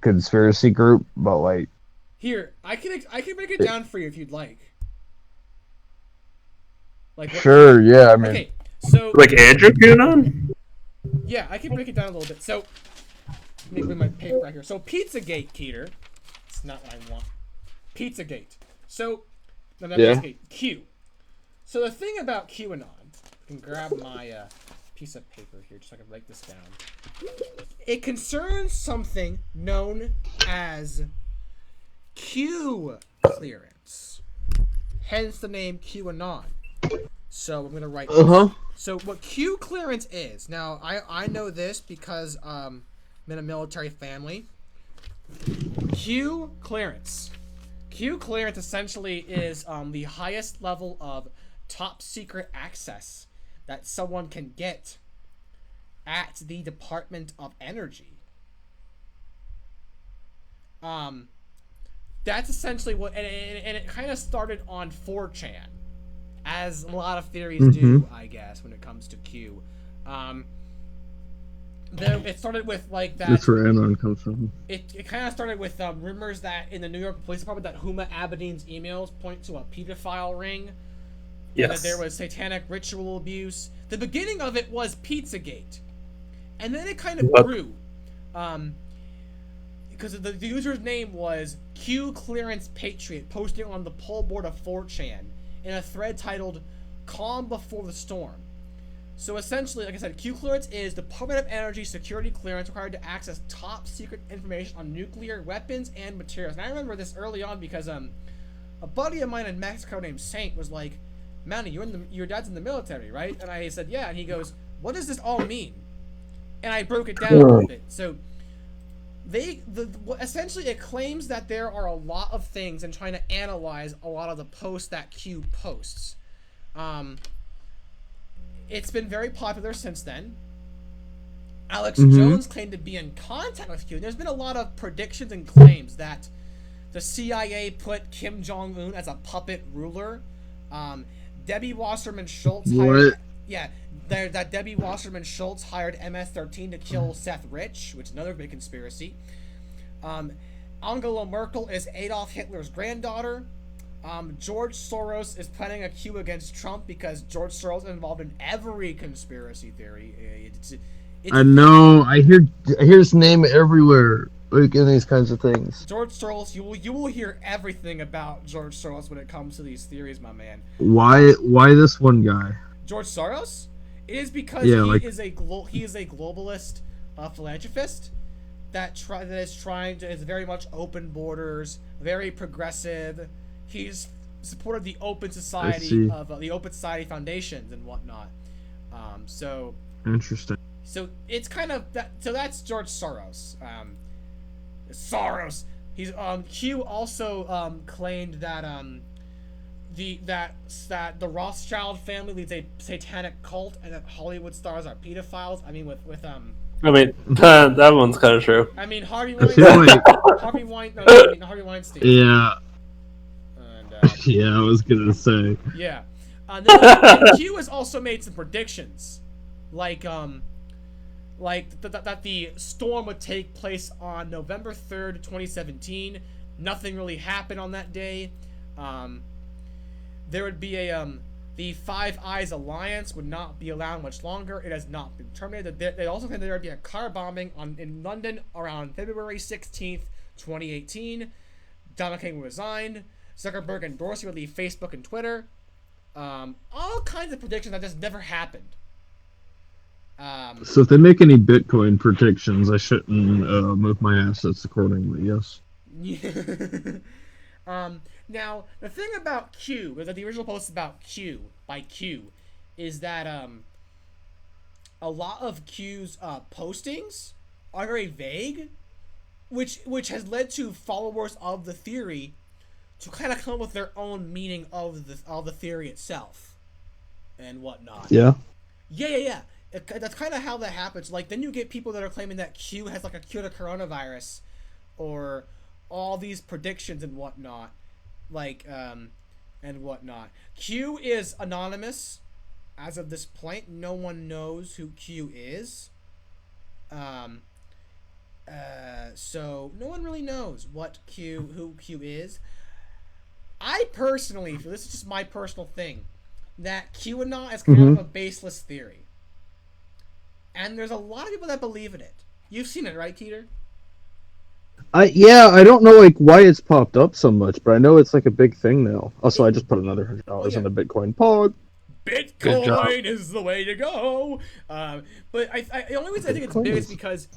conspiracy group, but like, Here, I can break it down for you if you'd like. Like what? sure, yeah. I mean, Okay, so Like Andrew Q Anon? yeah, I can break it down a little bit. So let me bring my paper right here. So Pizzagate, Keter. It's not what I want. Pizzagate. So no, not yeah. Pizzagate. Q. So the thing about QAnon, I can grab my piece of paper here just so I can write this down. It concerns something known as Q clearance. Hence the name QAnon. So I'm gonna write this. So what Q clearance is, now I know this because I'm in a military family. Q clearance. Q clearance essentially is the highest level of top secret access that someone can get at the Department of Energy. That's essentially what, and it kind of started on 4chan, as a lot of theories do, I guess, when it comes to Q. It started with like that. That's where Anon comes from. It kind of started with rumors that in the New York Police Department that Huma Abedin's emails point to a pedophile ring. Yes. And that there was satanic ritual abuse. The beginning of it was Pizzagate, and then it kind of grew, because the user's name was Q Clearance Patriot, posting on the poll board of 4chan in a thread titled "Calm Before the Storm." So essentially, like I said, Q clearance is Department of Energy security clearance required to access top secret information on nuclear weapons and materials. And I remember this early on because a buddy of mine in Mexico named Saint was like, "Manny, your dad's in the military, right?" And I said, "Yeah." And he goes, "What does this all mean?" And I broke it down a little bit. So essentially it claims that there are a lot of things and trying to analyze a lot of the posts that Q posts. It's been very popular since then. Alex Jones claimed to be in contact with Q. There's been a lot of predictions and claims that the CIA put Kim Jong-un as a puppet ruler. Debbie Wasserman Schultz hired... Yeah, that Debbie Wasserman Schultz hired MS-13 to kill Seth Rich, which is another big conspiracy. Angela Merkel is Adolf Hitler's granddaughter. George Soros is planning a coup against Trump because George Soros is involved in every conspiracy theory. I know. I hear his name everywhere, like in these kinds of things. George Soros, you will hear everything about George Soros when it comes to these theories, my man. Why this one guy? George Soros? It is because he is a globalist philanthropist that is very much open borders, very progressive. He's supported the Open Society of the Open Society Foundations and whatnot. So interesting. So it's kind of that. So that's George Soros. Soros. He's Q also claimed that that the Rothschild family leads a satanic cult and that Hollywood stars are pedophiles. I mean with I mean that one's kind of true. I mean Harvey Weinstein. Harvey Weinstein. Yeah. Yeah, I was gonna say. Yeah. Then Q has also made some predictions, like that the storm would take place on November 3rd, 2017. Nothing really happened on that day. There would be the Five Eyes Alliance would not be allowed much longer. It has not been terminated. They also claimed there would be a car bombing in London around February 16th, 2018. Donald King resigned. Zuckerberg and Dorsey would leave Facebook and Twitter. All kinds of predictions that just never happened. So if they make any Bitcoin predictions, I shouldn't move my assets accordingly. Yes. Now the thing about Q is that the original post about Q by Q is that a lot of Q's postings are very vague, which has led to followers of the theory to kind of come up with their own meaning of the theory itself and whatnot. Yeah. Yeah. That's kind of how that happens. Like, then you get people that are claiming that Q has like a cure to coronavirus, or all these predictions and whatnot, and whatnot. Q is anonymous as of this point. No one knows who Q is. So no one really knows who Q is. I personally, this is just my personal thing, that QAnon is kind of a baseless theory. And there's a lot of people that believe in it. You've seen it, right, Teeter? Yeah, I don't know like why it's popped up so much, but I know it's like a big thing now. Also, I just put another $100 on the Bitcoin pod. Bitcoin is the way to go. But the only reason I think it's big is because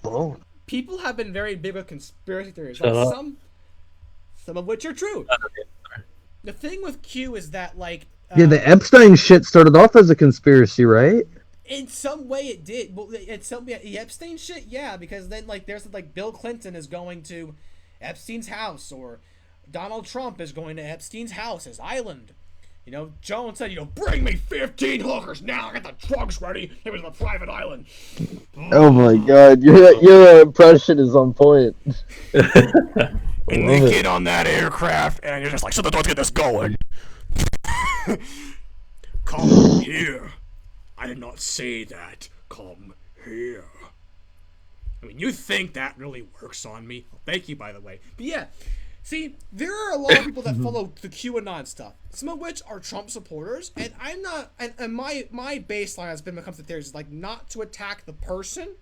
people have been very big with conspiracy theories. Like some of which are true. The thing with Q is that, like... yeah, the Epstein shit started off as a conspiracy, right? In some way it did. Well, the Epstein shit, yeah, because then, like, there's, like, Bill Clinton is going to Epstein's house, or Donald Trump is going to Epstein's house, his island. You know, Jones said, bring me 15 hookers now, I got the drugs ready, it was a private island. Oh my god, your impression is on point. And they get on that aircraft, and you're just like, so let's get this going. Come here. I did not say that. Come here. I mean, you think that really works on me? Well, thank you, by the way. But yeah, see, there are a lot of people that follow the QAnon stuff. Some of which are Trump supporters, and I'm not. And my baseline has been when it comes to theories is like not to attack the person,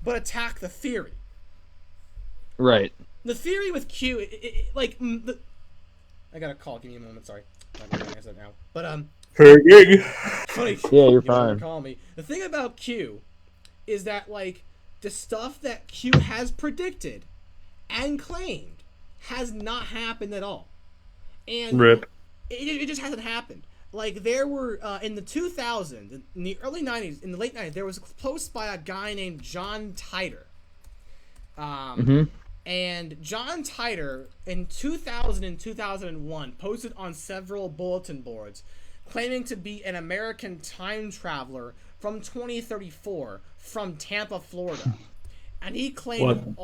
but attack the theory. Right. The theory with Q, I got a call. Give me a moment. Sorry. I'm not gonna now. But funny. Yeah, you're fine. Call me. The thing about Q is that, like, the stuff that Q has predicted and claimed has not happened at all. And Rip. It just hasn't happened. Like, there were in the 2000s, in the early 90s, in the late 90s, there was a post by a guy named John Titor. And John Titor, in 2000 and 2001, posted on several bulletin boards claiming to be an American time traveler from 2034 from Tampa, Florida. And he claimed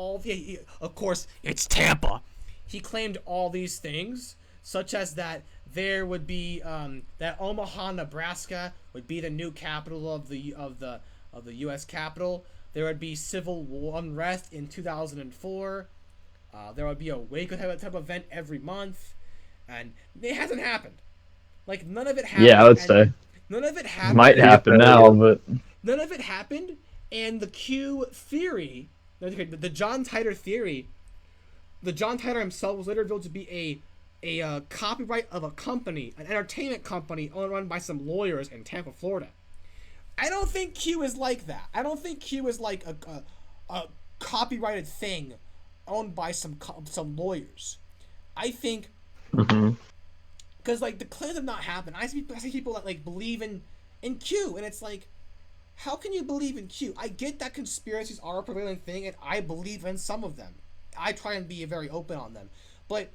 of course, it's Tampa. He claimed all these things, such as that there would be, that Omaha, Nebraska would be the new capital of the U.S. Capitol. There would be civil unrest in 2004. There would be a Waco type of event every month, and it hasn't happened. Like, none of it happened. Yeah, I would say. None of it happened. Might happen now, but None of it happened, and the Q theory, the John Titor theory, the John Titor himself was later revealed to be a copyright of a company, an entertainment company owned run by some lawyers in Tampa, Florida. I don't think Q is like that. I don't think Q is like a copyrighted thing owned by some lawyers. I think because like the claims have not happened. I see people that like believe in Q, and it's like, how can you believe in Q? I get that conspiracies are a prevailing thing, and I believe in some of them. I try and be very open on them, but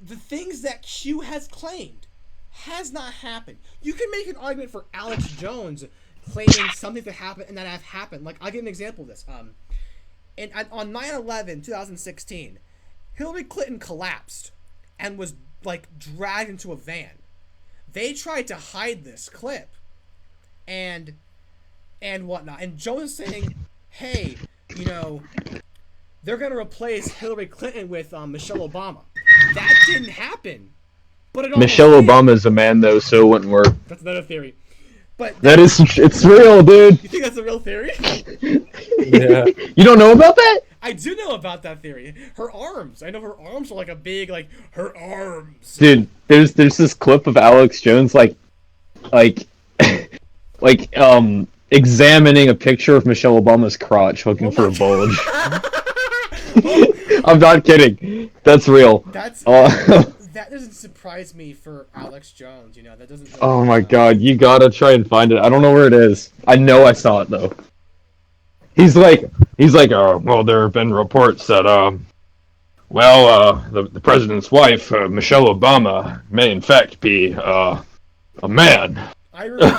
the things that Q has claimed has not happened. You can make an argument for Alex Jones claiming something to happen and that have happened. Like, I'll give an example of this. And on 9/11, 2016, Hillary Clinton collapsed and was like dragged into a van. They tried to hide this clip and whatnot. And Jones saying, "Hey, they're gonna replace Hillary Clinton with Michelle Obama." That didn't happen. But Michelle Obama is a man, though, so it wouldn't work. That's another theory. But it's real, dude. You think that's a real theory? Yeah. You don't know about that? I do know about that theory. Her arms. I know her arms are like a big, like, her arms. Dude, there's this clip of Alex Jones examining a picture of Michelle Obama's crotch looking for a bulge. I'm not kidding. That's real. That doesn't surprise me for Alex Jones, that doesn't really, oh my god, you gotta try and find it. I don't know where it is. I know I saw it though. He's like, well, there have been reports that, the president's wife, Michelle Obama, may in fact be, a man.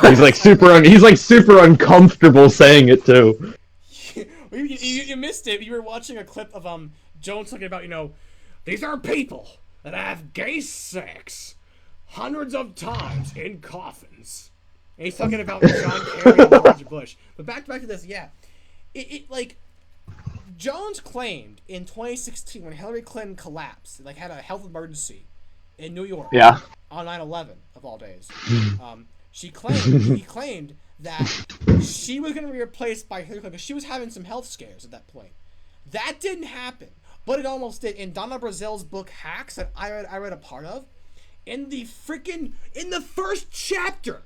He's like super uncomfortable saying it too. You missed it. You were watching a clip of Jones talking about, these are people that have gay sex hundreds of times in coffins. And he's talking about John Kerry and George Bush. But back to this, yeah. It like Jones claimed in 2016 when Hillary Clinton collapsed, like had a health emergency in New York. Yeah. On 9/11 of all days, he claimed that she was going to be replaced by Hillary Clinton because she was having some health scares at that point. That didn't happen, but it almost did. In Donna Brazil's book Hacks that I read a part of, in the first chapter,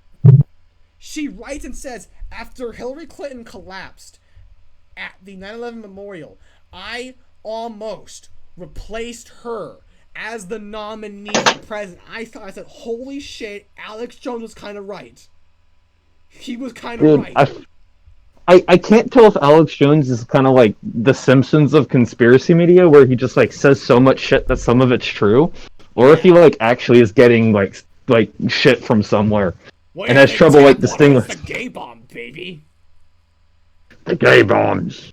she writes and says, after Hillary Clinton collapsed at the 9/11 memorial, I almost replaced her as the nominee for president. I said, holy shit, Alex Jones was kind of right. He was kind of right. I can't tell if Alex Jones is kind of like the Simpsons of conspiracy media, where he just like says so much shit that some of it's true, or if he like actually is getting like shit from somewhere and has trouble like distinguishing. The gay bomb, baby. The gay bombs.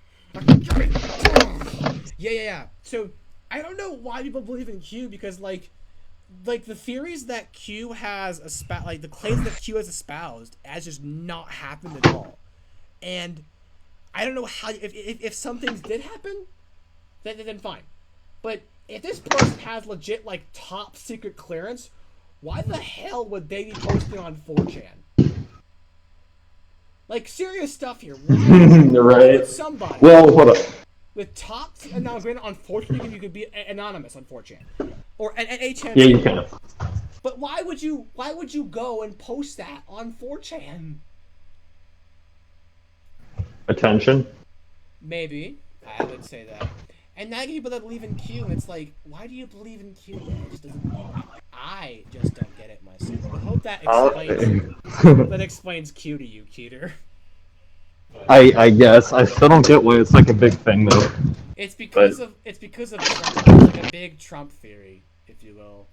Yeah. So I don't know why people believe in Q, because like the theories that Q has the claims that Q has espoused has just not happened at all. And I don't know how if some things did happen, then fine. But if this person has legit like top secret clearance, why the hell would they be posting on 4chan? Like serious stuff here. Right. Somebody. Well, hold up. With top, and now granted, on 4chan you could be anonymous on 4chan, or an 8chan. Yeah, you can. But why would you go and post that on 4chan? Attention. Maybe I would say that. And now people that believe in Q, and it's like, why do you believe in Q? I just don't get it myself. I hope that explains Q to you, Keeter. I guess I still don't get why it's like a big thing though. It's because of Trump. It's like a big Trump theory, if you will.